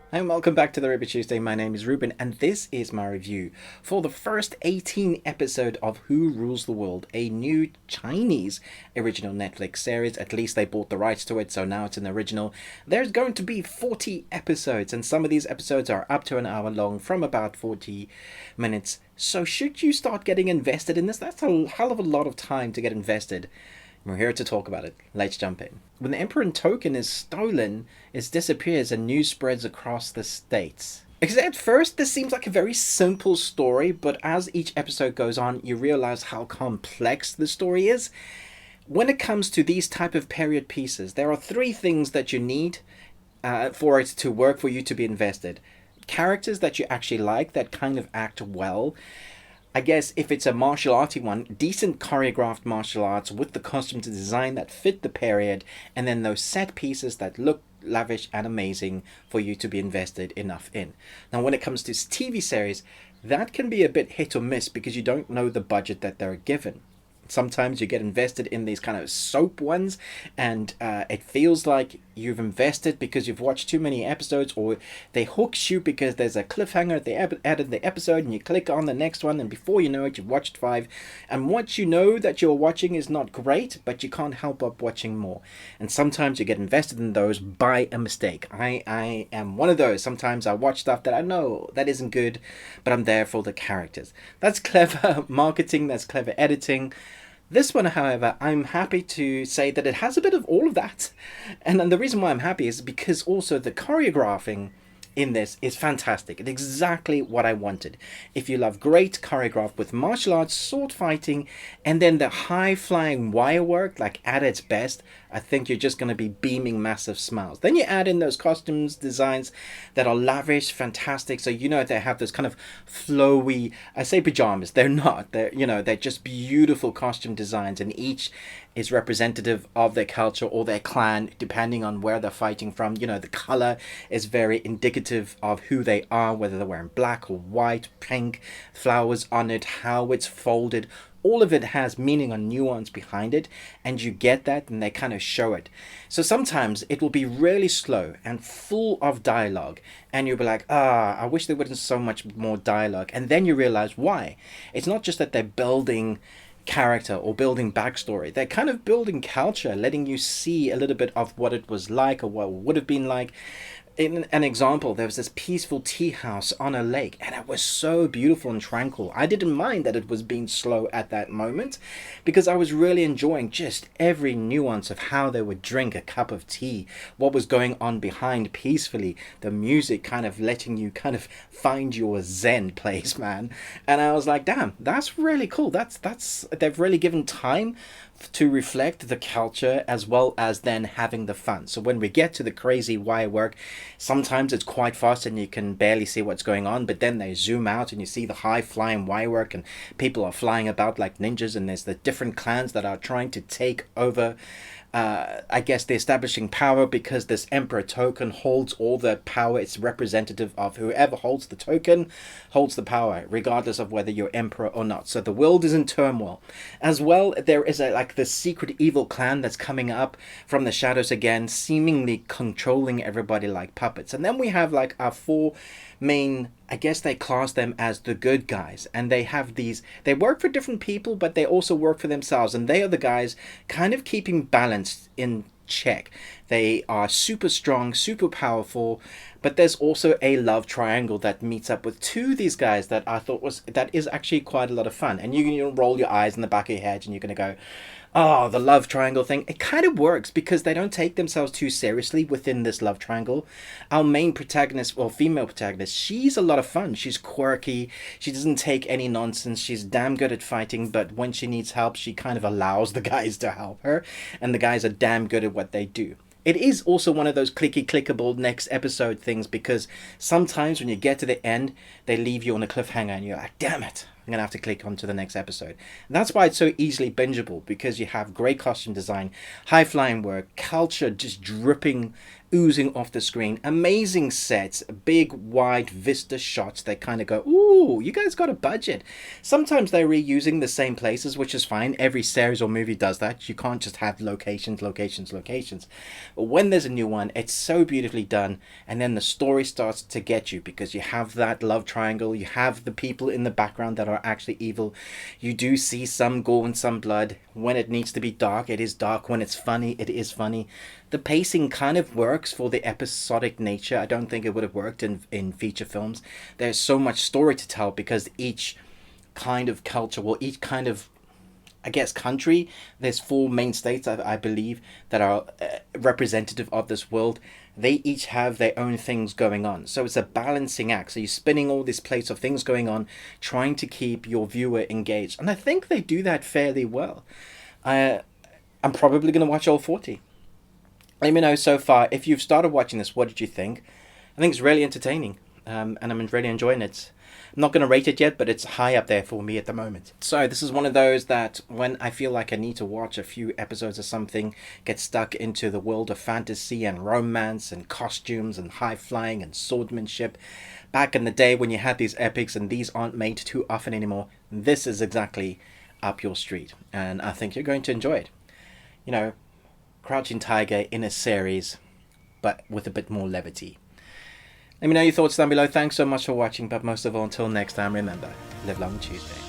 And welcome back to the Ruby Tuesday. My name is Ruben, and this is my review for the first 18 episode of Who Rules the World, a new Chinese original Netflix series. At least they bought the rights to it, so now it's an original. There's going to be 40 episodes, and some of these episodes are up to an hour long, from about 40 minutes. So should you start getting invested in this? That's a hell of a lot of time to get invested. We're here to talk about it. Let's jump in. When the Emperor token is stolen, it disappears and news spreads across the states. Because at first, this seems like a very simple story, but as each episode goes on, you realize how complex the story is. When it comes to these type of period pieces, there are three things that you need for it to work, for you to be invested. Characters that you actually like, that kind of act well. I guess if it's a martial arty one, decent choreographed martial arts with the costume design that fit the period, and then those set pieces that look lavish and amazing for you to be invested enough in. Now, when it comes to TV series, that can be a bit hit or miss because you don't know the budget that they're given. Sometimes you get invested in these kind of soap ones, and it feels like you've invested because you've watched too many episodes, or they hook you because there's a cliffhanger at the end of the episode, and you click on the next one, and before you know it, you've watched 5. And what you know that you're watching is not great, but you can't help but watching more. And sometimes you get invested in those by a mistake. I am one of those. Sometimes I watch stuff that I know that isn't good, but I'm there for the characters. That's clever marketing, that's clever editing. This one, however, I'm happy to say that it has a bit of all of that. And the reason why I'm happy is because also the choreographing in this is fantastic. It's exactly what I wanted. If you love great choreograph with martial arts, sword fighting, and then the high-flying wire work, like at its best, I think you're just going to be beaming massive smiles. Then you add in those costumes designs that are lavish, fantastic. So you know they have this kind of flowy, I say pajamas, they're not. They're just beautiful costume designs, and each is representative of their culture or their clan, depending on where they're fighting from. The color is very indicative of who they are, whether they're wearing black or white, pink, flowers on it, how it's folded. All of it has meaning or nuance behind it, and you get that, and they kind of show it. So sometimes it will be really slow and full of dialogue, and you'll be like, I wish there wasn't so much more dialogue. And then you realize why. It's not just that they're building character or building backstory, they're kind of building culture, letting you see a little bit of what it was like or what it would have been like. In an example, there was this peaceful tea house on a lake, and it was so beautiful and tranquil. I didn't mind that it was being slow at that moment, because I was really enjoying just every nuance of how they would drink a cup of tea, what was going on behind peacefully, the music kind of letting you kind of find your zen place, man. And I was like, damn, that's really cool. That's they've really given time to reflect the culture as well as then having the fun. So when we get to the crazy wire work, sometimes it's quite fast and you can barely see what's going on, but then they zoom out and you see the high flying wire work, and people are flying about like ninjas, and there's the different clans that are trying to take over I guess the establishing power, because this emperor token holds all the power. It's representative of whoever holds the token holds the power, regardless of whether you're emperor or not. So the world is in turmoil. As well, there is like this secret evil clan that's coming up from the shadows again, seemingly controlling everybody like puppets. And then we have like our 4 main, I guess they class them as the good guys, and they have these, they work for different people, but they also work for themselves, and they are the guys kind of keeping balance in check. They are super strong, super powerful, but there's also a love triangle that meets up with 2 of these guys that I thought that is actually quite a lot of fun. And you roll your eyes in the back of your head and you're going to go, oh, the love triangle thing. It kind of works because they don't take themselves too seriously within this love triangle. Our main protagonist, or female protagonist, she's a lot of fun. She's quirky. She doesn't take any nonsense. She's damn good at fighting, but when she needs help, she kind of allows the guys to help her, and the guys are damn good at what they do. It is also one of those clickable next episode things, because sometimes when you get to the end, they leave you on a cliffhanger and you're like, damn it, I'm going to have to click on to the next episode. And that's why it's so easily bingeable, because you have great costume design, high flying work, culture just dripping, oozing off the screen, amazing sets, big wide vista shots that kind of go, ooh, you guys got a budget. Sometimes they're reusing the same places, which is fine. Every series or movie does that. You can't just have locations. But when there's a new one, it's so beautifully done, and then the story starts to get you, because you have that love triangle, you have the people in the background that are actually evil, you do see some gore and some blood. When it needs to be dark, it is dark. When it's funny, it is funny. The pacing kind of works for the episodic nature. I don't think it would have worked in feature films. There's so much story to tell, because each kind of culture, well, each kind of, I guess, country, there's 4 main states, I believe, that are representative of this world. They each have their own things going on. So it's a balancing act. So you're spinning all these plates of things going on, trying to keep your viewer engaged. And I think they do that fairly well. I'm probably going to watch all 40. Let me know so far, if you've started watching this, what did you think? I think it's really entertaining, and I'm really enjoying it. I'm not going to rate it yet, but it's high up there for me at the moment. So this is one of those that when I feel like I need to watch a few episodes of something, get stuck into the world of fantasy and romance and costumes and high flying and swordsmanship. Back in the day when you had these epics, and these aren't made too often anymore, this is exactly up your street, and I think you're going to enjoy it. You know, Crouching Tiger in a series, but with a bit more levity. Let me know your thoughts down below. Thanks so much for watching, but most of all, until next time, remember, live long Tuesday.